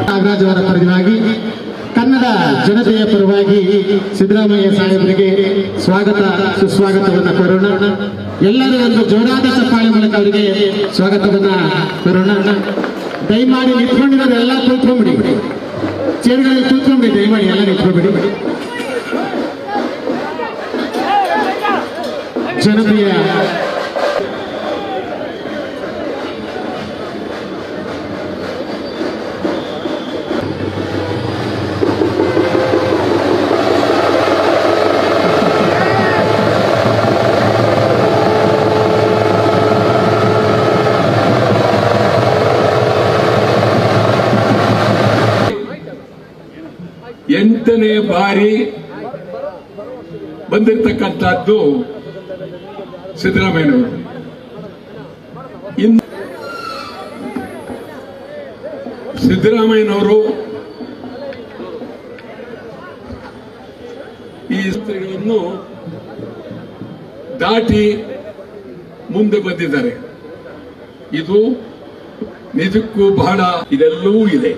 ನಾಗರಾಜ್ ಅವರ ಪರವಾಗಿ ಕನ್ನಡ ಜನತೆಯ ಪರವಾಗಿ ಸಿದ್ದರಾಮಯ್ಯ ಸಾಹೇಬರಿಗೆ ಸ್ವಾಗತ ಸುಸ್ವಾಗತವನ್ನ ಕೋರೋಣ. ಎಲ್ಲರೂ ಒಂದು ಜೋರಾದ ಚಪ್ಪಾಳೆ ಮೂಲಕ ಅವರಿಗೆ ಸ್ವಾಗತವನ್ನ ಕೋರೋಣ. ದಯಮಾಡಿ ನಿಂತ್ಕೊಂಡಿರೋರು ಎಲ್ಲ ಕೂತ್ಕೊಂಡ್ಬಿಡಿ, ಚೇರ್ಗಳಲ್ಲಿ ಕೂತ್ಕೊಂಡ್ಬಿಡಿ, ದಯಮಾಡಿ ಎಲ್ಲ ನಿಂತ್ಕೊಂಡ್ಬಿಡಿ. ಜನಪ್ರಿಯ ಎಂಟನೇ ಬಾರಿ ಬಂದಿರತಕ್ಕಂಥದ್ದು ಸಿದ್ದರಾಮಯ್ಯನವರು. ಸಿದ್ದರಾಮಯ್ಯನವರು ಈ ಸ್ತ್ರೀಗಳನ್ನು ದಾಟಿ ಮುಂದೆ ಬಂದಿದ್ದಾರೆ. ಇದು ನಿಜಕ್ಕೂ ಬಹಳ ಇದೆಲ್ಲವೂ ಇದೆ.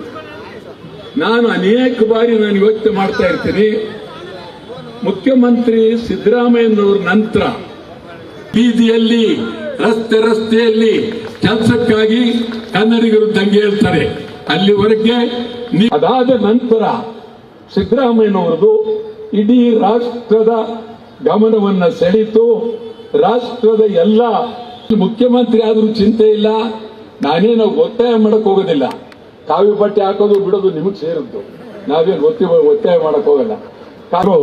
ನಾನು ಅನೇಕ ಬಾರಿ ಯೋಚನೆ ಮಾಡ್ತಾ ಇರ್ತೀನಿ, ಮುಖ್ಯಮಂತ್ರಿ ಸಿದ್ದರಾಮಯ್ಯನವರ ನಂತರ ಬೀದಿಯಲ್ಲಿ ರಸ್ತೆಯಲ್ಲಿ ಕೆಲಸಕ್ಕಾಗಿ ಕನ್ನಡಿಗರು ದಂಗೆ ಹೇಳ್ತಾರೆ. ಅಲ್ಲಿವರೆಗೆ ಅದಾದ ನಂತರ ಸಿದ್ದರಾಮಯ್ಯನವರದು ಇಡೀ ರಾಷ್ಟ್ರದ ಗಮನವನ್ನ ಸೆಳೀತು. ರಾಷ್ಟ್ರದ ಎಲ್ಲ ಮುಖ್ಯಮಂತ್ರಿ ಆದರೂ ಚಿಂತೆ ಇಲ್ಲ, ನಾನೇನು ಒತ್ತಾಯ ಮಾಡಕ್ ಹೋಗೋದಿಲ್ಲ. ಕಾವಿ ಬಟ್ಟೆ ಹಾಕೋದು ಬಿಡೋದು ನಿಮಗೆ ಸೇರಿದ್ದು, ನಾವೇನು ಒತ್ತಾಯ ಮಾಡಕ್ ಹೋಗಲ್ಲ. ಕಾರು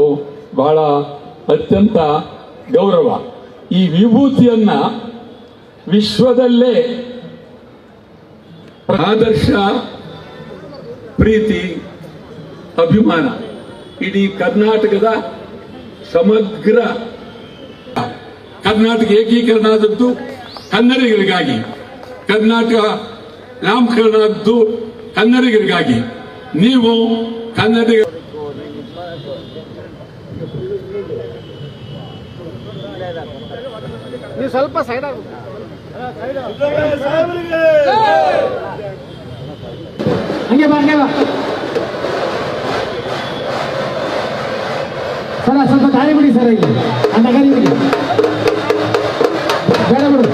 ಬಹಳ ಅತ್ಯಂತ ಗೌರವ. ಈ ವಿಭೂತಿಯನ್ನ ವಿಶ್ವದಲ್ಲೇ ಆದರ್ಶ, ಪ್ರೀತಿ, ಅಭಿಮಾನ ಇಡೀ ಕರ್ನಾಟಕದ ಸಮಗ್ರ ಕರ್ನಾಟಕ ಏಕೀಕರಣ ಆದದ್ದು ಕನ್ನಡಿಗರಿಗಾಗಿ, ಕರ್ನಾಟಕ ನಾಮಕರಣ ಆದದ್ದು ಕನ್ನಡಿಗರಿಗಾಗಿ. ನೀವು ಕನ್ನಡಿಗ ನೀವು ಸ್ವಲ್ಪ ಸೈಡ್ ಹಂಗೆ ಬಾ ಸರ್, ಸ್ವಲ್ಪ ಗಾಳಿ ಬಿಡಿ ಸರ್, ಇಲ್ಲಿ ಆ ನಗರಿ ಬಿಡಿ, ಬೇಡ ಬಿಡು.